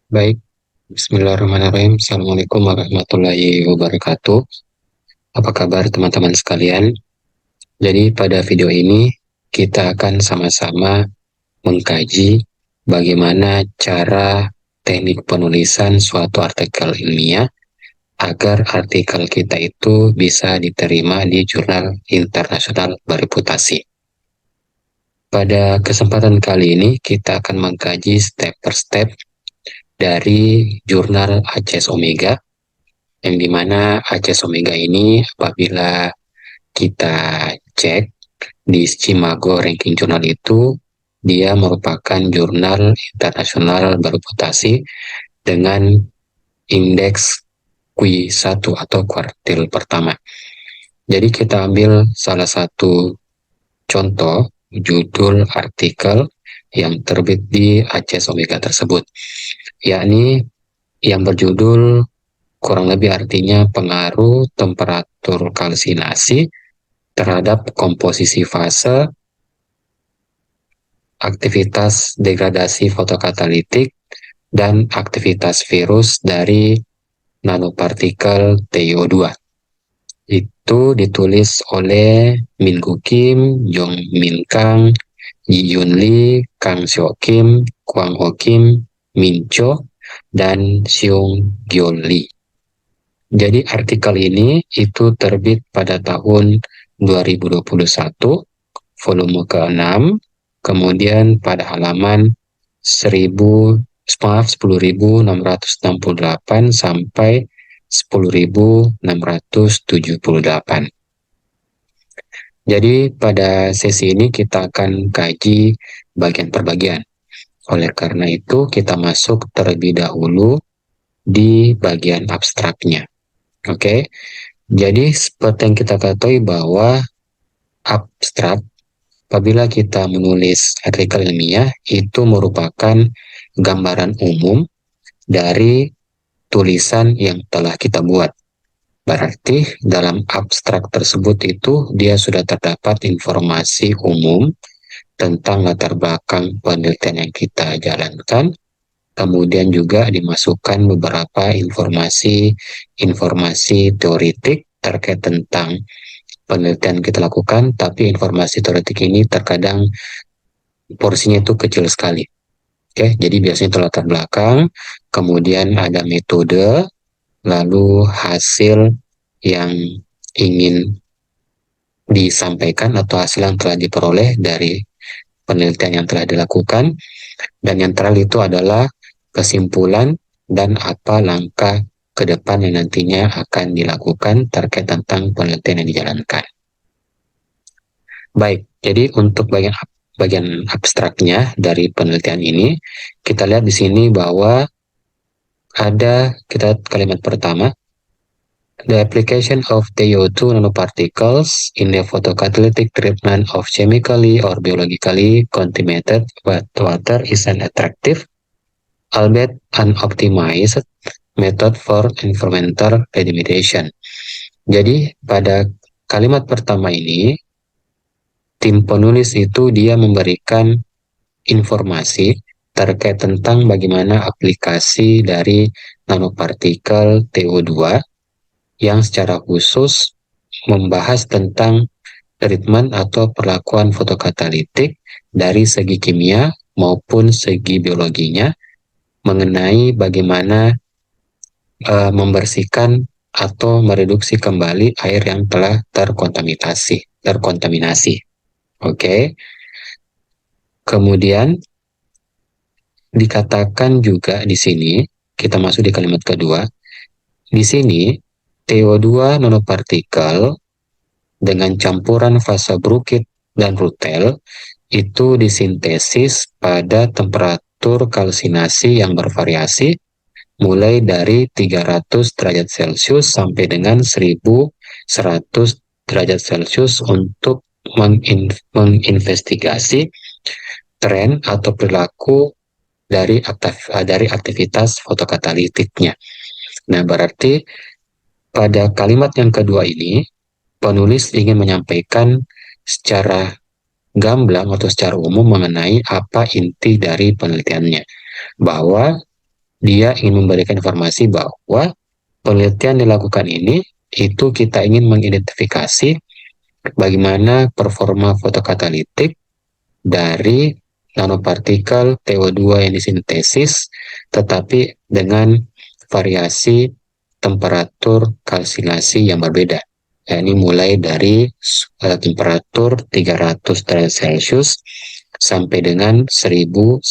Baik, Bismillahirrahmanirrahim. Assalamualaikum warahmatullahi wabarakatuh. Apa kabar teman-teman sekalian? Jadi pada video ini kita akan sama-sama mengkaji bagaimana cara teknik penulisan suatu artikel ilmiah agar artikel kita itu bisa diterima di jurnal internasional bereputasi. Pada kesempatan kali ini kita akan mengkaji step per step dari jurnal ACS Omega, yang dimana ACS Omega ini apabila kita cek di Chicago Ranking Journal itu, dia merupakan jurnal internasional bereputasi dengan indeks Q1 atau kuartil pertama. Jadi kita ambil salah satu contoh judul artikel yang terbit di ACS Omega tersebut, yakni yang berjudul kurang lebih artinya pengaruh temperatur kalsinasi terhadap komposisi fase, aktivitas degradasi fotokatalitik, dan aktivitas virus dari nanopartikel TiO2. Itu ditulis oleh Min Gu Kim, Jong Min Kang, Yi Yun Lee, Kang Seo Kim, Kwang Ho Kim, Min Cho, dan Seung Gyo Lee. Jadi artikel ini itu terbit pada tahun 2021, volume ke-6, kemudian pada halaman 10.668 sampai 10.678. Jadi pada sesi ini kita akan kaji bagian per bagian. Oleh karena itu kita masuk terlebih dahulu di bagian abstraknya. Oke, jadi seperti yang kita ketahui bahwa abstrak, apabila kita menulis artikel ilmiah, itu merupakan gambaran umum dari tulisan yang telah kita buat. Berarti dalam abstrak tersebut itu dia sudah terdapat informasi umum tentang latar belakang penelitian yang kita jalankan, kemudian juga dimasukkan beberapa informasi teoritik terkait tentang penelitian kita lakukan, tapi informasi teoritik ini terkadang porsinya itu kecil sekali. Oke, jadi biasanya itu latar belakang, kemudian ada metode, lalu hasil yang ingin disampaikan atau hasil yang telah diperoleh dari penelitian yang telah dilakukan, dan yang terakhir itu adalah kesimpulan dan apa langkah ke depan yang nantinya akan dilakukan terkait tentang penelitian yang dijalankan. Baik, jadi untuk bagian abstraknya dari penelitian ini, kita lihat di sini bahwa ada kalimat pertama, the application of TiO2 nanoparticles in the photocatalytic treatment of chemically or biologically contaminated water is an attractive, albeit unoptimized, method for environmental remediation. Jadi pada kalimat pertama ini, tim penulis itu dia memberikan informasi terkait tentang bagaimana aplikasi dari nanopartikel TiO2 yang secara khusus membahas tentang treatment atau perlakuan fotokatalitik dari segi kimia maupun segi biologinya mengenai bagaimana membersihkan atau mereduksi kembali air yang telah terkontaminasi. Oke. Kemudian dikatakan juga di sini, kita masuk di kalimat kedua. Di sini TiO2 nanopartikel dengan campuran fasa Brookit dan rutel itu disintesis pada temperatur kalsinasi yang bervariasi mulai dari 300 derajat Celcius sampai dengan 1100 derajat Celcius untuk menginvestigasi tren atau perilaku dari aktivitas fotokatalitiknya. Nah, berarti pada kalimat yang kedua ini, penulis ingin menyampaikan secara gamblang atau secara umum mengenai apa inti dari penelitiannya. Bahwa dia ingin memberikan informasi bahwa penelitian dilakukan ini itu kita ingin mengidentifikasi bagaimana performa fotokatalitik dari nanopartikel TO2 yang disintesis, tetapi dengan variasi temperatur kalsinasi yang berbeda. Ini mulai dari temperatur 300 derajat Celcius sampai dengan 1100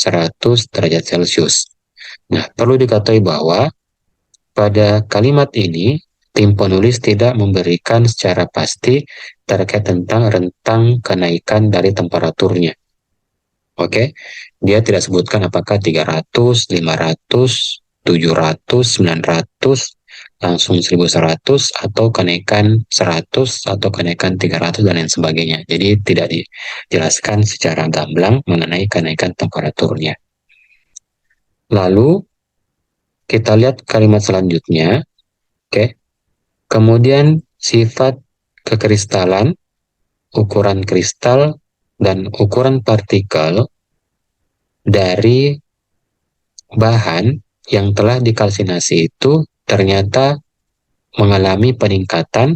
derajat Celcius. Nah, perlu diketahui bahwa pada kalimat ini, tim penulis tidak memberikan secara pasti terkait tentang rentang kenaikan dari temperaturnya. Oke, dia tidak sebutkan apakah 300, 500, 700, 900, langsung 1100, atau kenaikan 100, atau kenaikan 300, dan lain sebagainya. Jadi tidak dijelaskan secara gamblang mengenai kenaikan temperaturnya. Lalu, kita lihat kalimat selanjutnya. Oke, kemudian sifat kekristalan, ukuran kristal, dan ukuran partikel dari bahan yang telah dikalsinasi itu ternyata mengalami peningkatan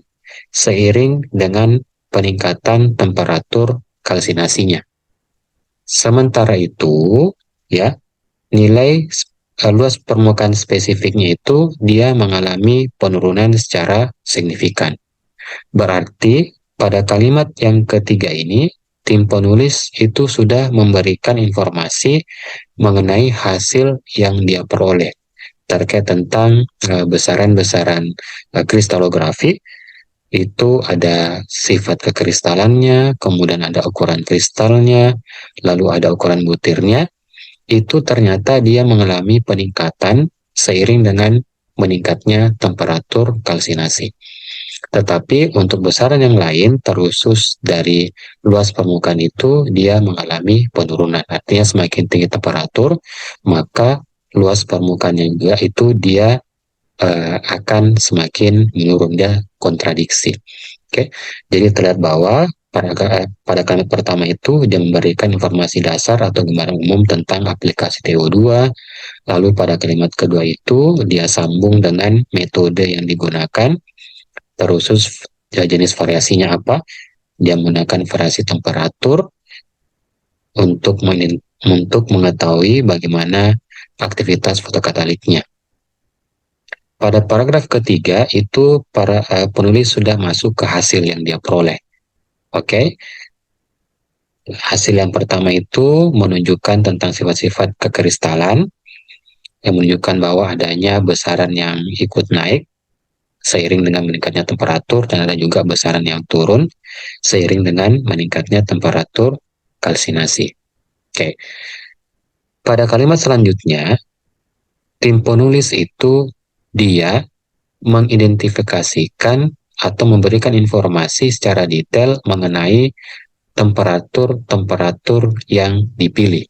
seiring dengan peningkatan temperatur kalsinasinya. Sementara itu, ya, nilai luas permukaan spesifiknya itu dia mengalami penurunan secara signifikan. Berarti pada kalimat yang ketiga ini, tim penulis itu sudah memberikan informasi mengenai hasil yang dia peroleh terkait tentang besaran-besaran kristalografi. Itu ada sifat kekristalannya, kemudian ada ukuran kristalnya, lalu ada ukuran butirnya. Itu ternyata dia mengalami peningkatan seiring dengan meningkatnya temperatur kalsinasi. Tetapi untuk besaran yang lain, terusus dari luas permukaan itu, dia mengalami penurunan. Artinya semakin tinggi temperatur, maka luas permukaannya juga itu dia akan semakin menurun, dia kontradiksi. Oke, jadi terlihat bahwa pada kalimat pertama itu dia memberikan informasi dasar atau gambaran umum tentang aplikasi TO2. Lalu pada kalimat kedua itu dia sambung dengan metode yang digunakan, terusus jenis variasinya apa. Dia menggunakan variasi temperatur untuk mengetahui bagaimana aktivitas fotokataliknya. Pada paragraf ketiga itu para penulis sudah masuk ke hasil yang dia peroleh. Oke. Hasil yang pertama itu menunjukkan tentang sifat-sifat kekristalan yang menunjukkan bahwa adanya besaran yang ikut naik seiring dengan meningkatnya temperatur, dan ada juga besaran yang turun seiring dengan meningkatnya temperatur kalsinasi. Oke. Pada kalimat selanjutnya, tim penulis itu dia mengidentifikasikan atau memberikan informasi secara detail mengenai temperatur-temperatur yang dipilih.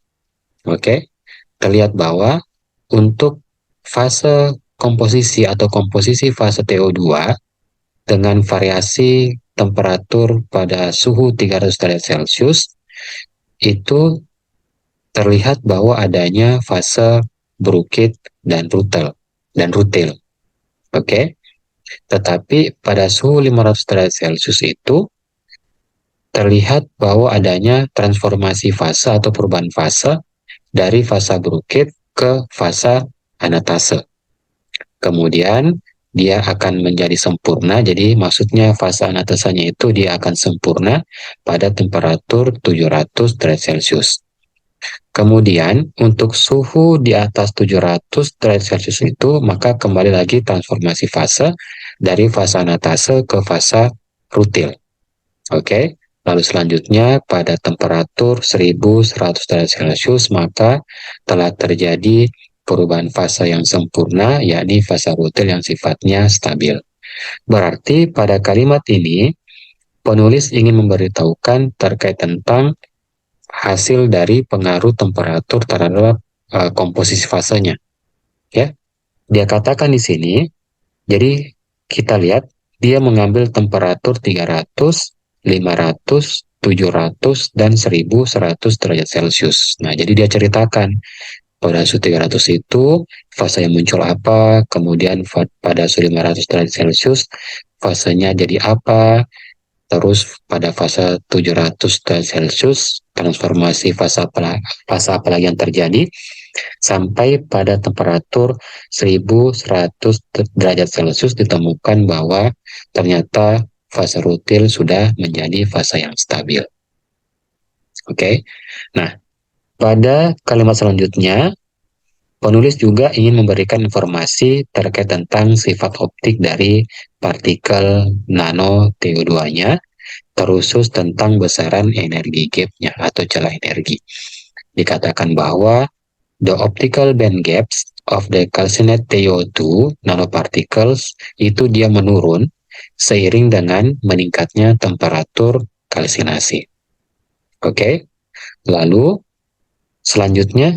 Oke, terlihat bahwa untuk fase komposisi atau komposisi fase TO2 dengan variasi temperatur pada suhu 300 derajat Celcius itu terlihat bahwa adanya fase Brooke dan rutil. Oke. Tetapi pada suhu 500 derajat Celcius itu terlihat bahwa adanya transformasi fase atau perubahan fase dari fase Brooke ke fase anatase. Kemudian dia akan menjadi sempurna, jadi maksudnya fase anatasenya itu dia akan sempurna pada temperatur 700 derajat Celcius. Kemudian untuk suhu di atas 700 derajat Celcius itu, maka kembali lagi transformasi fase dari fase anatase ke fase rutil. Oke, lalu selanjutnya pada temperatur 1100 derajat Celcius, maka telah terjadi perubahan fase yang sempurna, yakni fase rutil yang sifatnya stabil. Berarti pada kalimat ini, penulis ingin memberitahukan terkait tentang hasil dari pengaruh temperatur terhadap komposisi fasenya. Ya, dia katakan di sini, jadi kita lihat dia mengambil temperatur 300, 500, 700, dan 1100 derajat Celcius. Nah, jadi dia ceritakan pada suhu 300 itu fase yang muncul apa, kemudian pada suhu 500 derajat Celcius fasenya jadi apa, terus pada fase 700 derajat Celcius transformasi fase apa lagi yang terjadi, sampai pada temperatur 1100 derajat Celcius ditemukan bahwa ternyata fase rutil sudah menjadi fase yang stabil. Oke. Nah, pada kalimat selanjutnya, penulis juga ingin memberikan informasi terkait tentang sifat optik dari partikel nano TO2-nya, terusus tentang besaran energi gap-nya atau celah energi. Dikatakan bahwa the optical band gaps of the calcined TO2 nanoparticles itu dia menurun seiring dengan meningkatnya temperatur kalsinasi. Oke. Lalu selanjutnya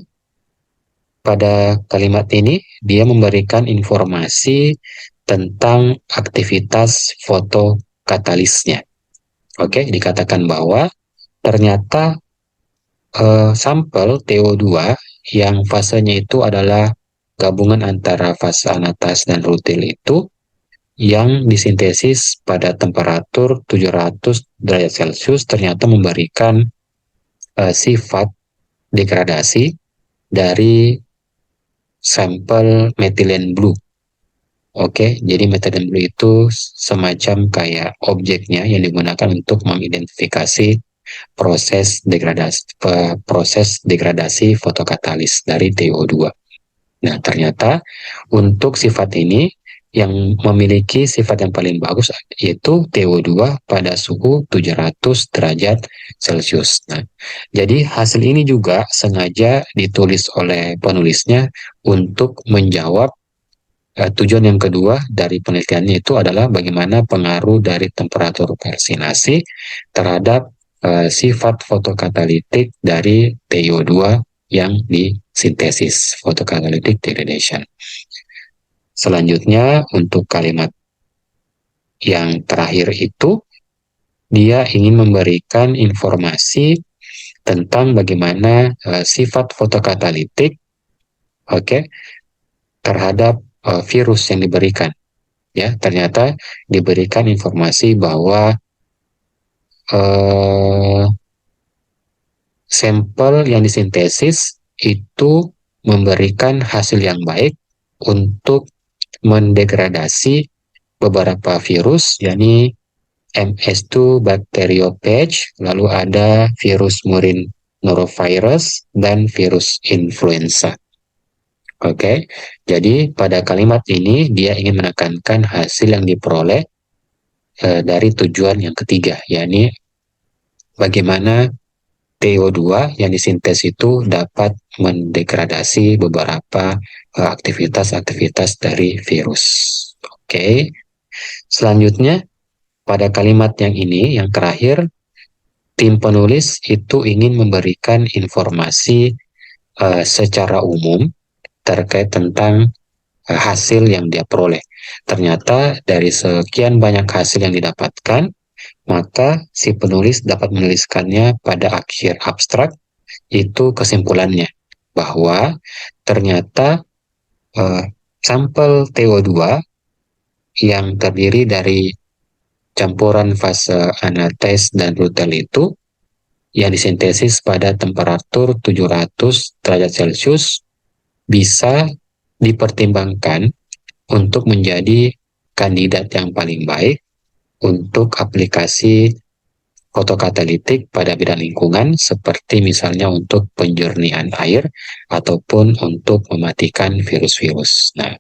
pada kalimat ini dia memberikan informasi tentang aktivitas fotokatalisnya. Oke, dikatakan bahwa ternyata sampel TO2 yang fasenya itu adalah gabungan antara fase anatas dan rutil itu yang disintesis pada temperatur 700 derajat Celcius ternyata memberikan sifat degradasi dari sampel methylene blue. Oke, jadi methylene blue itu semacam kayak objeknya yang digunakan untuk mengidentifikasi proses degradasi fotokatalis dari TO2. Nah, ternyata untuk sifat ini yang memiliki sifat yang paling bagus yaitu TO2 pada suhu 700 derajat Celcius. Nah, jadi hasil ini juga sengaja ditulis oleh penulisnya untuk menjawab tujuan yang kedua dari penelitiannya itu adalah bagaimana pengaruh dari temperatur kalsinasi terhadap sifat fotokatalitik dari TiO2 yang disintesis, photocatalytic degradation. Selanjutnya, untuk kalimat yang terakhir itu, dia ingin memberikan informasi tentang bagaimana sifat fotokatalitik terhadap virus yang diberikan. Ya, ternyata diberikan informasi bahwa sampel yang disintesis itu memberikan hasil yang baik untuk mendegradasi beberapa virus, yakni MS2 bacteriophage, lalu ada virus murine norovirus, dan virus influenza. Oke, jadi pada kalimat ini dia ingin menekankan hasil yang diperoleh dari tujuan yang ketiga, yakni bagaimana TO2 yang disintes itu dapat mendegradasi beberapa aktivitas-aktivitas dari virus. Oke, selanjutnya pada kalimat yang ini, yang terakhir, tim penulis itu ingin memberikan informasi secara umum terkait tentang hasil yang dia peroleh. Ternyata dari sekian banyak hasil yang didapatkan, maka si penulis dapat menuliskannya pada akhir abstrak, itu kesimpulannya bahwa ternyata sampel TO2 yang terdiri dari campuran fase anates dan rutil itu yang disintesis pada temperatur 700 derajat Celcius bisa dipertimbangkan untuk menjadi kandidat yang paling baik untuk aplikasi fotokatalitik pada bidang lingkungan, seperti misalnya untuk penjernihan air ataupun untuk mematikan virus-virus. Nah,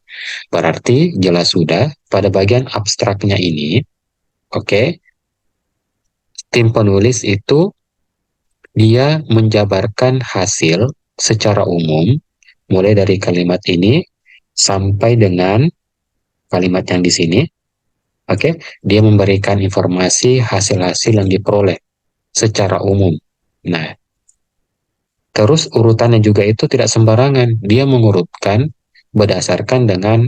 berarti jelas sudah pada bagian abstraknya ini, tim penulis itu dia menjabarkan hasil secara umum mulai dari kalimat ini sampai dengan kalimat yang di sini. Dia memberikan informasi hasil-hasil yang diperoleh secara umum. Nah, terus urutannya juga itu tidak sembarangan. Dia mengurutkan berdasarkan dengan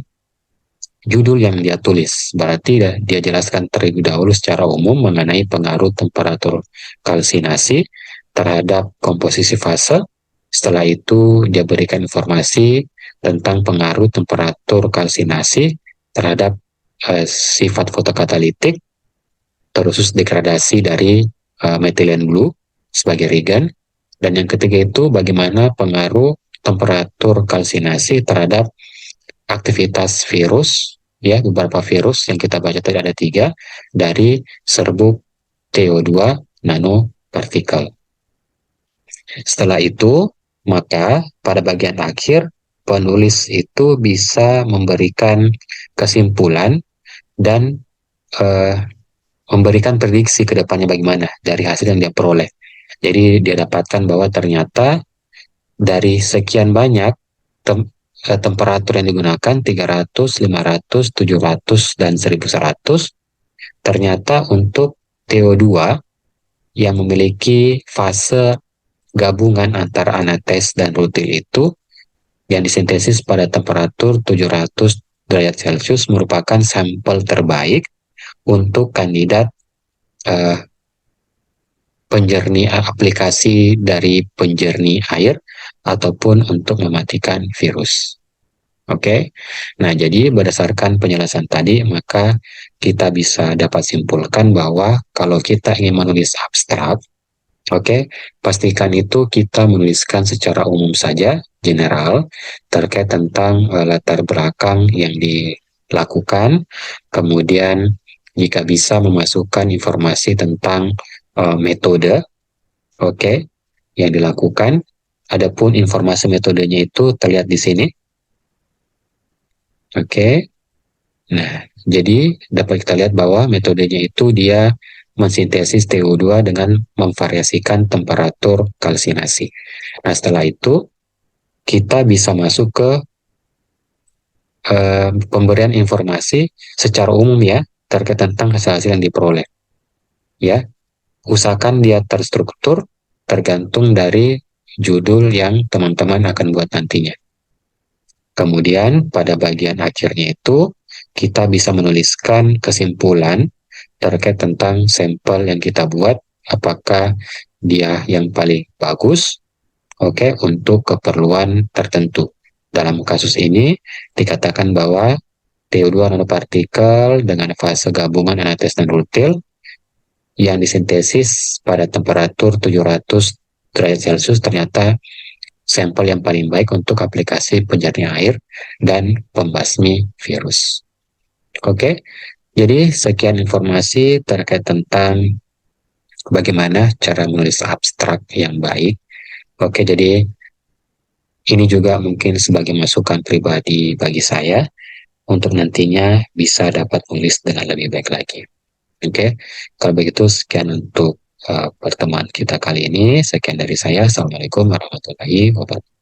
judul yang dia tulis. Berarti dia jelaskan terlebih dahulu secara umum mengenai pengaruh temperatur kalsinasi terhadap komposisi fase. Setelah itu dia berikan informasi tentang pengaruh temperatur kalsinasi terhadap sifat fotokatalitik, terus degradasi dari methylene blue sebagai reagen. Dan yang ketiga itu bagaimana pengaruh temperatur kalsinasi terhadap aktivitas virus, ya beberapa virus yang kita baca tadi ada 3 dari serbuk TO2 nanopartikel. Setelah itu, maka pada bagian akhir, penulis itu bisa memberikan kesimpulan dan eh, memberikan prediksi ke depannya bagaimana dari hasil yang dia peroleh. Jadi dia dapatkan bahwa ternyata dari sekian banyak temperatur yang digunakan 300, 500, 700, dan 1100, ternyata untuk TO2 yang memiliki fase gabungan antara anates dan rutil itu yang disintesis pada temperatur 700 derajat Celcius merupakan sampel terbaik untuk kandidat eh, penjernih aplikasi dari penjernih air ataupun untuk mematikan virus. Oke, nah jadi berdasarkan penjelasan tadi, maka kita bisa dapat simpulkan bahwa kalau kita ingin menulis abstrak, oke, pastikan itu kita menuliskan secara umum saja, general, terkait tentang latar belakang yang dilakukan, kemudian jika bisa memasukkan informasi tentang metode, oke, yang dilakukan. Adapun informasi metodenya itu terlihat di sini, oke. Nah, jadi dapat kita lihat bahwa metodenya itu dia mensintesis TO2 dengan memvariasikan temperatur kalsinasi. Nah, setelah itu kita bisa masuk ke pemberian informasi secara umum ya terkait tentang hasil-hasil yang diperoleh. Ya, usahakan dia terstruktur tergantung dari judul yang teman-teman akan buat nantinya. Kemudian pada bagian akhirnya itu kita bisa menuliskan kesimpulan terkait tentang sampel yang kita buat, apakah dia yang paling bagus, oke, untuk keperluan tertentu. Dalam kasus ini dikatakan bahwa TO2 nanopartikel dengan fase gabungan anates dan rutil yang disintesis pada temperatur 700 derajat Celcius ternyata sampel yang paling baik untuk aplikasi penjernih air dan pembasmi virus. Oke, jadi sekian informasi terkait tentang bagaimana cara menulis abstrak yang baik. Oke, jadi ini juga mungkin sebagai masukan pribadi bagi saya untuk nantinya bisa dapat menulis dengan lebih baik lagi. Oke, kalau begitu sekian untuk pertemuan kita kali ini. Sekian dari saya. Assalamualaikum warahmatullahi wabarakatuh.